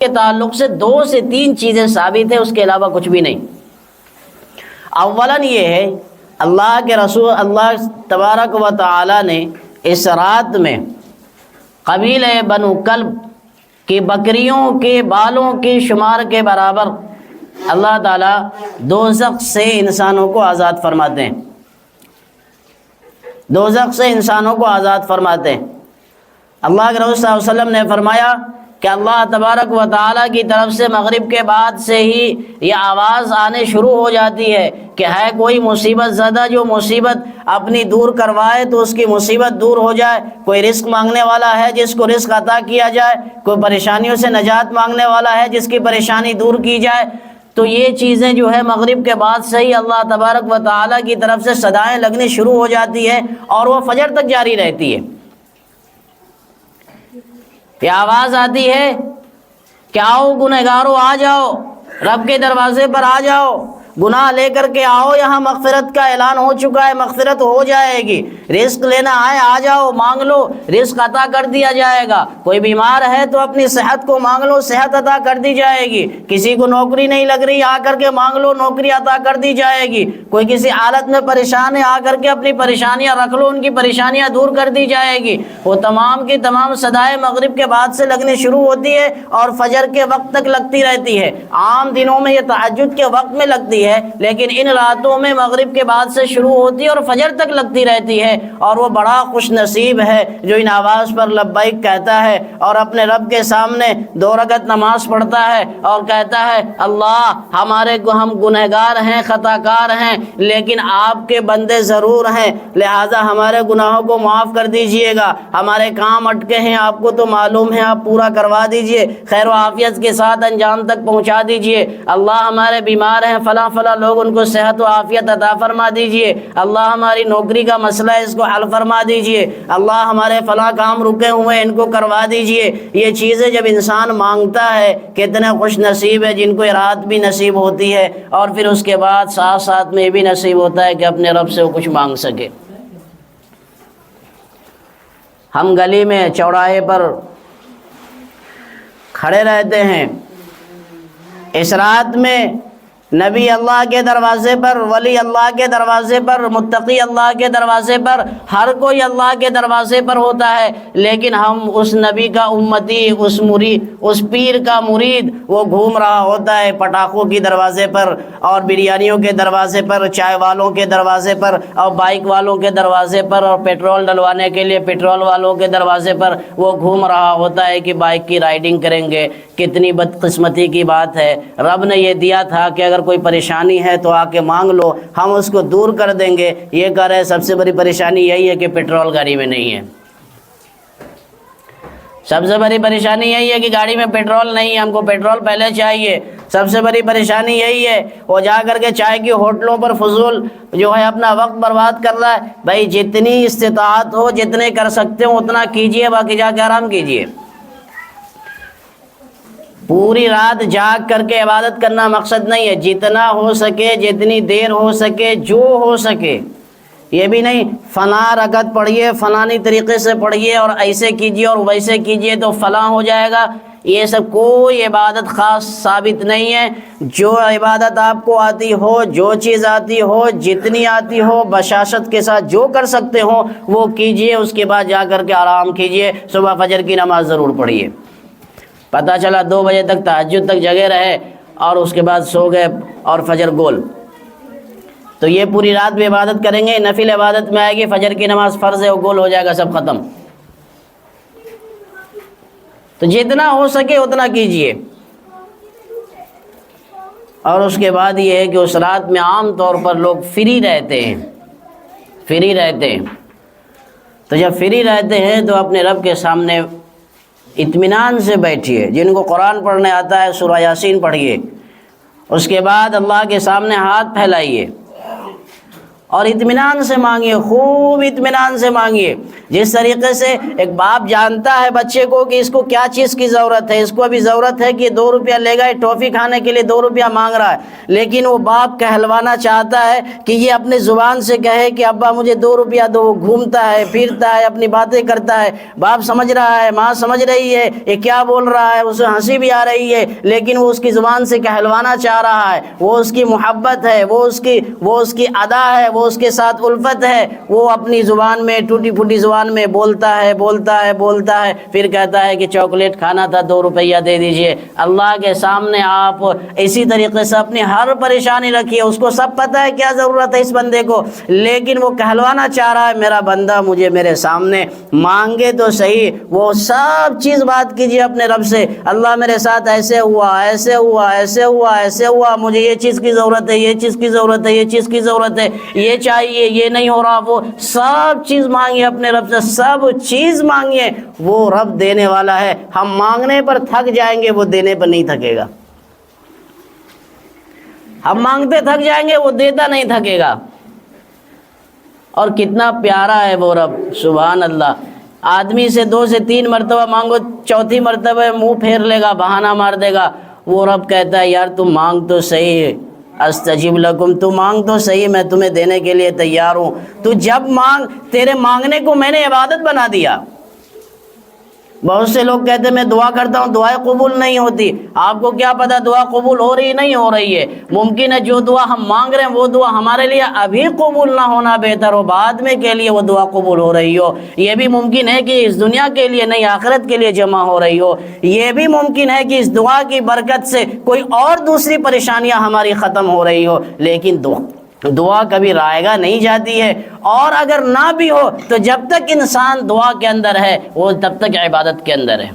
کے تعلق سے 2 سے 3 چیزیں ثابت ہیں، اس کے علاوہ کچھ بھی نہیں۔ اولاً یہ ہے اللہ کے رسول اللہ تبارک و تعالی نے اس رات میں قبیلہ بنو کلب کی بکریوں کے بالوں کے شمار کے برابر اللہ تعالیٰ دوزخ سے انسانوں کو آزاد فرماتے ہیں، دوزخ سے انسانوں کو آزاد فرماتے ہیں۔ اللہ کے رسول صلی اللہ علیہ وسلم نے فرمایا کہ اللہ تبارک و تعالیٰ کی طرف سے مغرب کے بعد سے ہی یہ آواز آنے شروع ہو جاتی ہے کہ ہے کوئی مصیبت زدہ جو مصیبت اپنی دور کروائے تو اس کی مصیبت دور ہو جائے، کوئی رزق مانگنے والا ہے جس کو رزق عطا کیا جائے، کوئی پریشانیوں سے نجات مانگنے والا ہے جس کی پریشانی دور کی جائے۔ تو یہ چیزیں جو ہے مغرب کے بعد سے ہی اللہ تبارک و تعالیٰ کی طرف سے صدائیں لگنی شروع ہو جاتی ہے اور وہ فجر تک جاری رہتی ہے۔ یہ آواز آتی ہے کہ آؤ گنہگارو آ جاؤ، رب کے دروازے پر آ جاؤ، گناہ لے کر کے آؤ، یہاں مغفرت کا اعلان ہو چکا ہے، مغفرت ہو جائے گی، رزق لینا آئے آ جاؤ، مانگ لو، رزق عطا کر دیا جائے گا، کوئی بیمار ہے تو اپنی صحت کو مانگ لو، صحت عطا کر دی جائے گی، کسی کو نوکری نہیں لگ رہی آ کر کے مانگ لو، نوکری عطا کر دی جائے گی، کوئی کسی حالت میں پریشان ہے آ کر کے اپنی پریشانیاں رکھ لو، ان کی پریشانیاں دور کر دی جائے گی۔ وہ تمام کی تمام صدائیں مغرب کے بعد سے لگنی شروع ہوتی ہے اور فجر کے وقت تک لگتی رہتی ہے۔ عام دنوں میں یہ تہجد کے وقت میں لگتی ہے، لیکن ان راتوں میں مغرب کے بعد سے شروع ہوتی ہے اور فجر تک لگتی رہتی ہے، اور وہ بڑا خوش نصیب ہے جو ان آواز پر لبیک کہتا ہے اور اپنے رب کے سامنے 2 رکعت نماز پڑھتا ہے اور کہتا ہے اللہ ہم گنہگار ہیں، خطا کار ہیں، لیکن آپ کے بندے ضرور ہیں، لہٰذا ہمارے گناہوں کو معاف کر دیجئے گا، ہمارے کام اٹکے ہیں آپ کو تو معلوم ہے، آپ پورا کروا دیجئے، خیر و عافیت کے ساتھ انجام تک پہنچا دیجئے، اللہ ہمارے بیمار ہیں فلاں لوگ ان کو صحت و عافیت عطا فرما دیجئے، اللہ ہماری نوکری کا مسئلہ ہے اس کو حل فرما دیجئے، اللہ ہمارے فلاں کام رکے ہوئے ہیں ان کو کروا دیجئے۔ یہ چیزیں جب انسان مانگتا ہے کتنے خوش نصیب ہے جن کو یہ رات بھی نصیب ہوتی ہے، اور پھر اس کے بعد ساتھ ساتھ میں یہ بھی نصیب ہوتا ہے کہ اپنے رب سے وہ کچھ مانگ سکے۔ ہم گلی میں چوراہے پر کھڑے رہتے ہیں، اس رات میں نبی اللہ کے دروازے پر، ولی اللہ کے دروازے پر، متقی اللہ کے دروازے پر، ہر کوئی اللہ کے دروازے پر ہوتا ہے، لیکن ہم اس نبی کا امتی، اس مرید، اس پیر کا مرید وہ گھوم رہا ہوتا ہے پٹاخوں کی دروازے پر اور بریانیوں کے دروازے پر، چائے والوں کے دروازے پر اور بائک والوں کے دروازے پر اور پیٹرول ڈلوانے کے لیے پیٹرول والوں کے دروازے پر وہ گھوم رہا ہوتا ہے کہ بائک کی رائڈنگ کریں گے۔ کتنی بدقسمتی کی بات ہے، رب نے یہ دیا تھا کہ اگر کوئی پریشانی ہے تو آ کے مانگ لو، ہم اس کو دور کر دیں گے، یہ کہہ رہے سب سے بڑی پریشانی یہی ہے کہ پیٹرول گاڑی میں نہیں ہے، سب سے بڑی پریشانی یہی ہے کہ گاڑی میں پیٹرول نہیں ہے، ہم کو پیٹرول پہلے چاہیے، سب سے بڑی پریشانی یہی ہے۔ وہ جا کر کے چائے کی ہوٹلوں پر فضول جو ہے اپنا وقت برباد کر رہا ہے۔ بھائی جتنی استطاعت ہو، جتنے کر سکتے ہو اتنا کیجئے، باقی جا کے آرام کیجئے۔ پوری رات جاگ کر کے عبادت کرنا مقصد نہیں ہے، جتنا ہو سکے، جتنی دیر ہو سکے، جو ہو سکے، یہ بھی نہیں فلاں رکعت پڑھیے، فلانی طریقے سے پڑھیے اور ایسے کیجئے اور ویسے کیجئے تو فلاں ہو جائے گا، یہ سب کوئی عبادت خاص ثابت نہیں ہے۔ جو عبادت آپ کو آتی ہو، جو چیز آتی ہو، جتنی آتی ہو، بشاشت کے ساتھ جو کر سکتے ہو وہ کیجئے، اس کے بعد جا کر کے آرام کیجئے، صبح فجر کی نماز ضرور پڑھیے۔ پتہ چلا 2 بجے تک تہجد تک جگے رہے اور اس کے بعد سو گئے اور فجر گول، تو یہ پوری رات بھی عبادت کریں گے، نفل عبادت میں آئے گی، فجر کی نماز فرض ہے وہ گول ہو جائے گا، سب ختم۔ تو جتنا ہو سکے اتنا کیجئے۔ اور اس کے بعد یہ ہے کہ اس رات میں عام طور پر لوگ فری رہتے ہیں، فری رہتے ہیں، تو جب فری رہتے ہیں تو اپنے رب کے سامنے اطمینان سے بیٹھیے۔ جن کو قرآن پڑھنے آتا ہے سورہ یاسین پڑھیے، اس کے بعد اللہ کے سامنے ہاتھ پھیلائیے اور اطمینان سے مانگیے، خوب اطمینان سے مانگیے۔ جس طریقے سے ایک باپ جانتا ہے بچے کو کہ اس کو کیا چیز کی ضرورت ہے، اس کو ابھی ضرورت ہے کہ 2 روپیہ لے گا، ٹافی کھانے کے لیے 2 روپیہ مانگ رہا ہے، لیکن وہ باپ کہلوانا چاہتا ہے کہ یہ اپنے زبان سے کہے کہ ابا مجھے 2 روپیہ دو۔ وہ گھومتا ہے، پھرتا ہے، اپنی باتیں کرتا ہے، باپ سمجھ رہا ہے، ماں سمجھ رہی ہے یہ کیا بول رہا ہے، اسے ہنسی بھی آ رہی ہے، لیکن وہ اس کی زبان سے کہلوانا چاہ رہا ہے۔ وہ اس کی محبت ہے، وہ اس کی ادا ہے، وہ اس کے ساتھ الفت ہے۔ وہ اپنی زبان میں، ٹوٹی پھوٹی زبان میں بولتا ہے، پھر کہتا ہے کہ چاکلیٹ کھانا تھا، 2 روپیہ دے دیجئے۔ اللہ کے سامنے آپ اسی طریقے سے اپنی ہر پریشانی رکھیے، اس کو سب پتہ ہے کیا ضرورت ہے اس بندے کو، لیکن وہ کہلوانا چاہ رہا ہے میرا بندہ مجھے میرے سامنے مانگے تو صحیح۔ وہ سب چیز بات کیجئے اپنے رب سے، اللہ میرے ساتھ ایسے ہوا، ایسے ہوا، ایسے ہوا، ایسے ہوا، مجھے یہ چیز کی ضرورت ہے، یہ چیز کی ضرورت ہے، یہ چیز کی ضرورت ہے، یہ چاہیے، یہ نہیں ہو رہا۔ وہ سب چیز مانگیے اپنے رب سے، سب چیز مانگیے، وہ رب دینے والا ہے۔ ہم مانگنے پر تھک جائیں گے، وہ دینے پر نہیں تھکے گا۔ ہم مانگتے تھک جائیں گے، وہ دیتا نہیں تھکے گا۔ اور کتنا پیارا ہے وہ رب، سبحان اللہ۔ آدمی سے 2 سے 3 مرتبہ مانگو، چوتھی مرتبہ منہ پھیر لے گا، بہانہ مار دے گا۔ وہ رب کہتا ہے یار تم مانگ تو صحیح، استجب لکم، تو مانگ تو صحیح، میں تمہیں دینے کے لیے تیار ہوں۔ تو جب مانگ، تیرے مانگنے کو میں نے عبادت بنا دیا۔ بہت سے لوگ کہتے ہیں میں دعا کرتا ہوں دعائیں قبول نہیں ہوتی۔ آپ کو کیا پتا دعا قبول ہو رہی نہیں ہو رہی ہے؟ ممکن ہے جو دعا ہم مانگ رہے ہیں وہ دعا ہمارے لیے ابھی قبول نہ ہونا بہتر ہو، بعد میں کے لیے وہ دعا قبول ہو رہی ہو۔ یہ بھی ممکن ہے کہ اس دنیا کے لیے نہیں، آخرت کے لیے جمع ہو رہی ہو۔ یہ بھی ممکن ہے کہ اس دعا کی برکت سے کوئی اور دوسری پریشانیاں ہماری ختم ہو رہی ہو، لیکن دعا کبھی رائے گا نہیں جاتی ہے۔ اور اگر نہ بھی ہو تو جب تک انسان دعا کے اندر ہے وہ تب تک عبادت کے اندر ہے۔